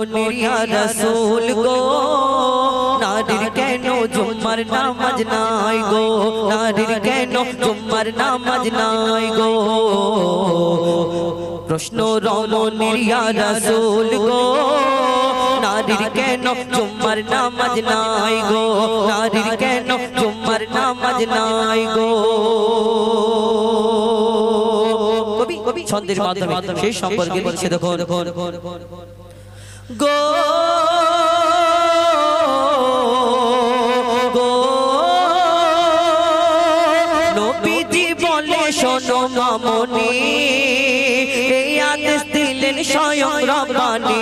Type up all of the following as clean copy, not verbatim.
নিরিয়া রাসূল গো নারীর কেন জুম্মার নামাজ নাই গো নারীর কেন জুম্মার নামাজ নাই গো প্রশ্ন রমণীর ইয়া রাসূল গো নারীর কেন জুম্মার নামাজ নাই গো নারীর কেন জুম্মার নামাজ নাই গো কবি ছন্দের মাধ্যমে সেই সম্পর্কে লিখছে দেখো গো গো নবীজি বলে শোনো মামনি এই আদেশ দিলেন স্বয়ং রব্বানি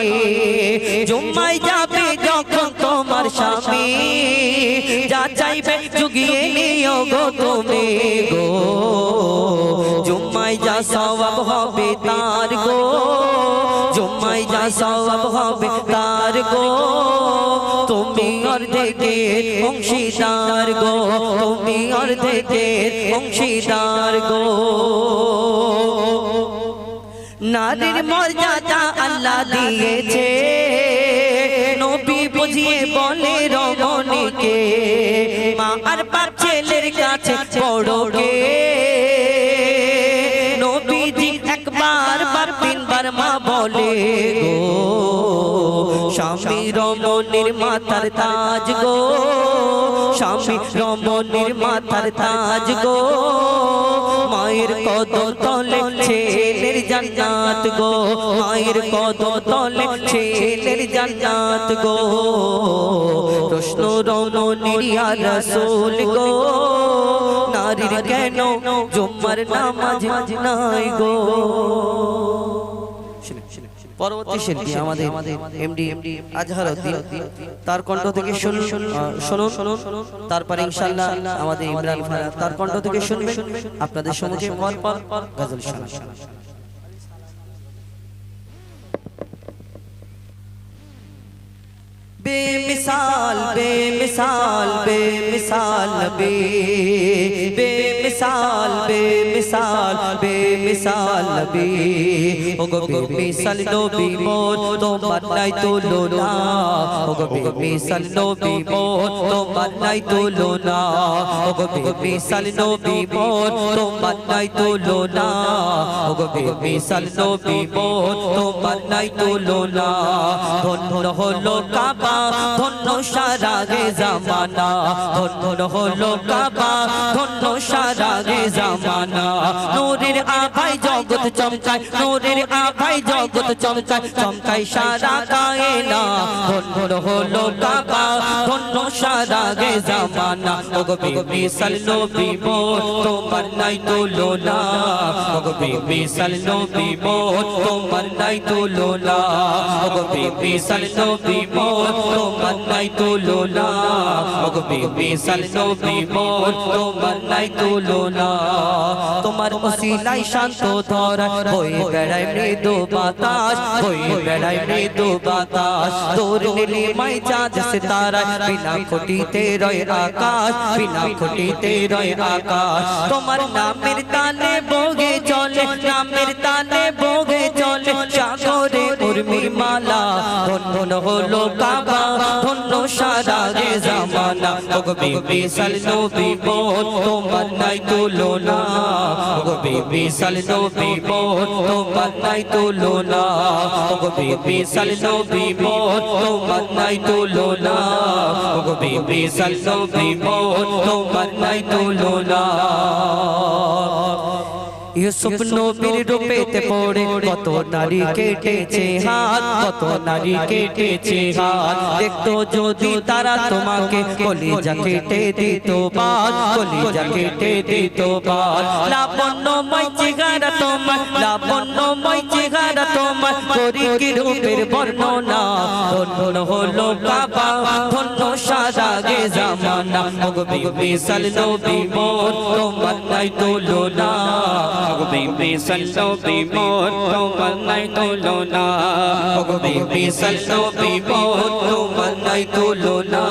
জুম্মায় যাবে যখন তোমার স্বামী যা চাইবে জুগিয়ে নিও গো তুমি গো জুম্মায় যা সওয়াব হবে তার গো জুম্মায় যা সওয়াব হবে তার গো তুমি অর্ধেকের অংশীদার গো তুমি অর্ধেকের অংশীদার গো নারীর মর্যাদা আল্লাহ দিয়েছে নবী বুঝিয়ে বলে রমণীকে মা আর বাপ ছেলের কাছে বড় কে নবীজি একবার বার তিনবার মা বলে গো স্বামী রমণীর মাথার তাজ গো স্বামী রমণীর মাথার তাজ গো মায়ের কদম তলে ছেলের জান্নাত গো মায়ের কদম তলে ছেলের জান্নাত গো প্রশ্ন রমণীর ইয়া রাসূল গো নারীর কেন জুম্মার নামাজ নাই গো পরবর্তী শিল্পী আমাদের এমডি আজহারউদ্দিন তার কণ্ঠ থেকে শুনুন তারপর ইনশাআল্লাহ আমাদের ইমরান ভাই তার কণ্ঠ থেকে শুনবেন আপনাদের সম্মুখে পর গজল শোনা बेमिसाल बेमिसाल बेमिसाल नबी बेमिसाल बेमिसाल बेमिसाल नबी ओगो बेमिसाल नबी मोर তোমার নাই তুলনা ওগো বেমিসাল নবী মোর তোমার নাই তুলনা ওগো বেমিসাল নবী মোর তোমার নাই তুলনা ওগো বেমিসাল নবী মোর তোমার নাই তুলনা ধন্য হলো কাবা ধন্য সারা গে জামানা ধন্য হলো কাবা ধন্য সারা গে জামানা নূরের আভায় জগৎ চমকায় নূরের আভায় জগৎ চমকায় চমকায় সারা কায়না ধন্য হলো কাবা ধন্য সারা গে জামানা ওগো বেমিসাল নবী মোর তোমার নাই তুলনা ওগো বেমিসাল নবী মোর তোমার নাই তুলনা ওগো বেমিসাল নবী মোর তোমার নাই তুলনা ওগো বেমিসাল নবী মোর তোমার নাই তুলনা তোমার ওসিলায় শান্ত ধরা হয়ে বেড়ায় মৃদু বাতাস হয়ে বেড়ায় মৃদু বাতাস তোর নীলিমায় চাঁদ সিতারা বিনা খুঁটিতে রয় আকাশ বিনা খুঁটিতে রয় আকাশ তোমার নামের তালে বগে চলে নামের তালে বগে চলে সাগরে উর্মির মালা ধন্য হলো কাবা ধন্য সারা গে জামানা ওগো বেমিসাল নবী মোর তোমার নাই তুলনা ওগো বেমিসাল নবী মোর তোমার নাই তুলনা ওগো বেমিসাল নবী মোর তোমার নাই তুলনা ওগো বেমিসাল নবী মোর তোমার নাই তুলনা ইউসুফ নবীর রূপেতে পড়ে কত নারী কেটেছে হাত কত নারী কেটেছে হাত দেখতো যদি তারা তোমাকে কলিজা কেটে দিত বাদ কলিজা কেটে দিত বাদ লাবণ্যময় চেহারা তোমার লাবণ্যময় চেহারা তোমার করি কি রূপের বর্ণনা ধন্য হলো কাবা ধন্য সারা গে জামানা ওগো বেমিসাল নবী মোর তোমার নাই তুলনা ওগো বেমিসাল নবী মোর তোমার নাই তুলনা ওগো বেমিসাল নবী মোর তোমার নাই তুলনা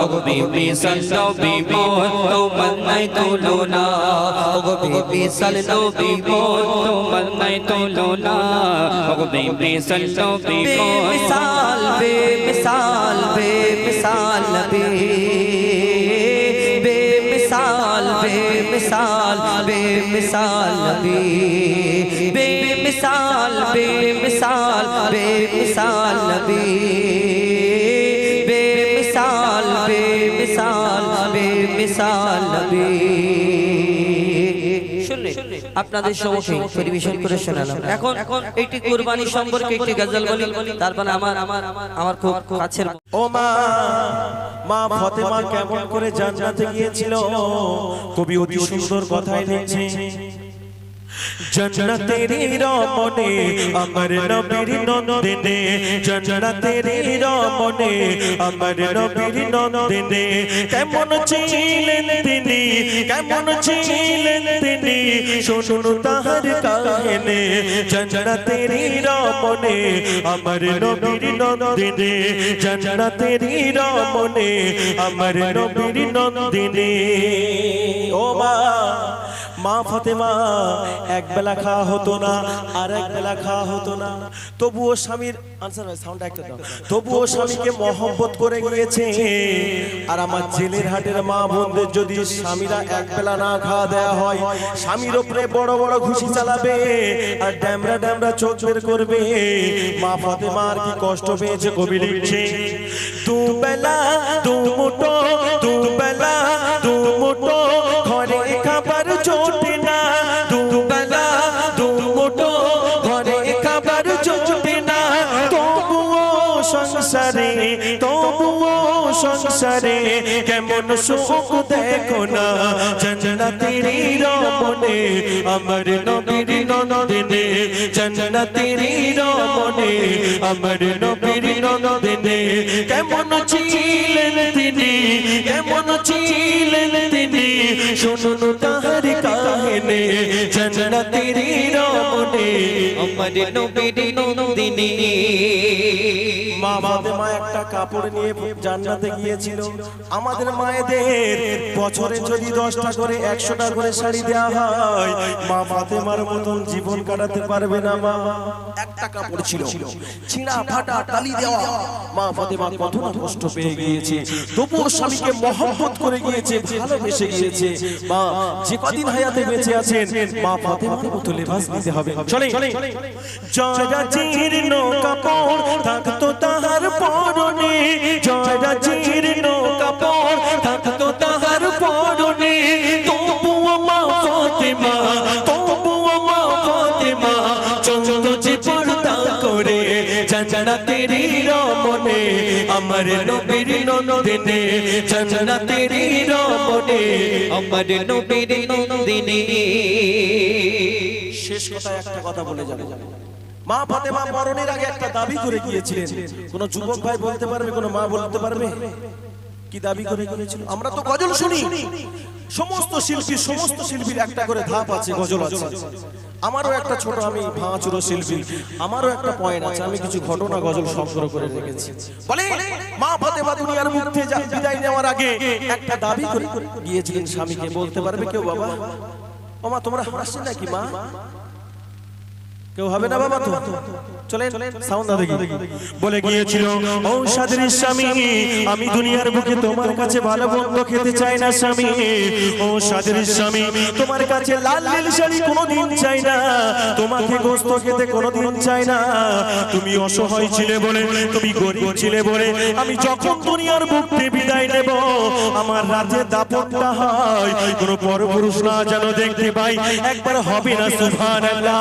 ওগো বেমিসাল নবী মোর তোমার নাই তুলনা ওগো বেমিসাল নবী মোর তোমার নাই তুলনা ওগো বেমিসাল নবী মোর बेमिसाल बेमिसाल नबी बेमिसाल बेमिसाल बेमिसाल नबी बेमिसाल बेमिसाल बेमिसाल नबी আপনাদের সম্মুখে পরিবেশন করে শোনালাম। এখন একটি কুরবানি সম্পর্কে একটি গজল বলি, তারপর আমার খুব কাছের ও মা ফাতেমা কেমন করে জান্নাতে গিয়েছিল কবি অতি সুন্দর কথাই লিখছে। जन्नतेर रमणे अमर नबीर नंदने जन्नतेर रमणे अमर नबीर नंदने केमन छिलेन तिनि केमन छिलेन तिनि शुनुन ताहार काहिनी जन्नतेर रमणे अमर नबीर नंदने जन्नतेर रमणे अमर नबीर नंदने ओ মা ফাতেমা এক বেলা খাওয়া হতো না আর এক বেলা খাওয়া হতো না, তবুও স্বামীর আনসার ভাই সাউন্ড একটা দাও, তবুও স্বামীকে মহব্বত করে গিয়েছে। আর আমার জেলের হাটের মা বোনদের যদি স্বামীরা এক বেলা না খাওয়া দেয়া হয় স্বামীর উপরে বড় বড় ঘুষি চালাবে আর ড্যামরা ড্যামরা চোখ বের করবে। মা ফাতেমা আর কি কষ্ট পেয়েছে কবি লিখছে, দু বেলা দু মুঠো দু বেলা দু মুঠো ঘরে খাবার জোটে না, দু বেলা দু মুঠো ঘরে খাবার জোটে না, তবুও সংসারে সংসারে কেমন সুখ দেখো না জান্নাতের রমণে আমার নবীর নন্দনে জান্নাতের রমণে আমার নবীর নন্দনে কেমন ছিলেন তিনি কেমন ছিলেন তিনি শুনুন তাহার কাহিনী জান্নাতের রমণে আমার নবীর নন্দনে। মা ফাতেমা একটা কাপড় নিয়ে জান্নাতে গিয়েছিল। আমাদের মায়েদের বছরে যদি 10টা করে 100টা করে শাড়ি দেওয়া হয় মা ফাতেমার মতন জীবন কাটাতে পারবে না। মা একটা কাপড় ছিল ছিঁড়া ফাটা টালি দেওয়া, মা ফাতেমা কত না কষ্ট পেয়ে গিয়েছে, তবুও স্বামীকে মহব্বত করে গিয়েছে, ভালোবেসে গিয়েছে। মা যে কদিন হায়াতে বেঁচে আছেন মা ফাতেমার মতো লেবাস দিতে হবে। চলে জয়রা জীর্ণ কাপড় থাকতো তাহার পরনে, জয়রা জীর্ণ কাপড় থাকতো তাহার পরনে, তবুও মা ফাতেমা তবুও মা ফাতেমা চলতো যে পর্দা করে জান্নাতের রমণে আমার নবীর নন্দনে জান্নাতের রমণে আমার নবীর নন্দনে। শেষ কথা একটা কথা বলে যাব, মা ফাতেমা মরণের আগে একটা দাবি করে গিয়েছিলেন। কোন যুবক ভাই বলতে পারবে, কোন মা বলতে পারবে কি দাবি করে গিয়েছিল? আমরা তো গজল শুনি, সমস্ত শিল্পীর একটা করে ধাপ আছে, গজল আছে। আমারও একটা ছোট, আমি ভাঙাচুরো শিল্পী, আমারও একটা পয়েন্ট আছে, আমি কিছু ঘটনা গজল সংগ্রহ করে রেখেছি। বলে মা ফাতেমা দুনিয়ার মুখ থেকে বিদায় নেওয়ার আগে একটা দাবি করে গিয়েছিলেন স্বামীকে। বলতে পারবে কেউ? বাবা ও মা তোমরা হাসছেন নাকি? মা কেউ হবে না বাবা? তো চলেন সাউন্ড দেখি। বলে গিয়েছিল, ও সাদের স্বামী আমি দুনিয়ার বুকে তোমার কাছে ভালো মন্দ খেতে চাই না স্বামী, ও সাদের স্বামী তোমার কাছে লাল নীল শাড়ি কোনোদিন চাই না, তোমাকে গোস্ত খেতে কোনোদিন চাই না। তুমি অসহায় ছিলে বলে, তুমি গরিব ছিলে বলে আমি যখন দুনিয়ার বুক থেকে বিদায় নেব আমার রাতে দাপটটা হয় কোনো পরপুরুষ না যেন দেখতে পাই, একবার হবে না সুবহানাল্লাহ।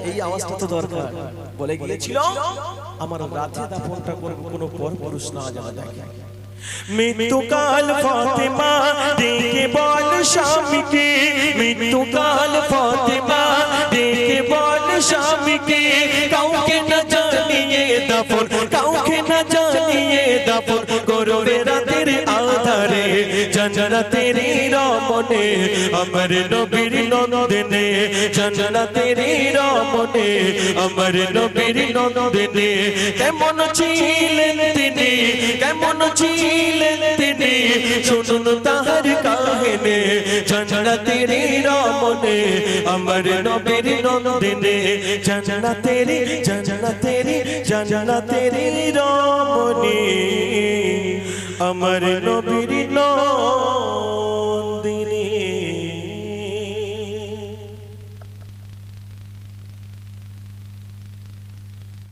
এই আওয়াজটা তো দরকার। বলে গিয়েছিল আমার রাতে দাফনটা করব কোনো পরপুরুষ না জানা দেখে। মৃত্যুকাল ফাতেমা ডেকে বল স্বামীকে, মৃত্যুকাল ফাতেমা ডেকে বল স্বামীকে, কাউকে না জানিয়ে দাফন কাউকে না জানিয়ে দাফন করবে রাতের আধারে জান্নাতের রমণে আমার নবীর নন্দনে জান্নাতের রমণে আমার নবীর নন্দনে। কেমন ছিলেন তিনি কেমন ছিলেন তিনি শুনুন তাহার কাহিনী জান্নাতের রমণে আমার নবীর নন্দনে জান্নাতের জান্নাতের জান্নাতের রমণে আমার নবীর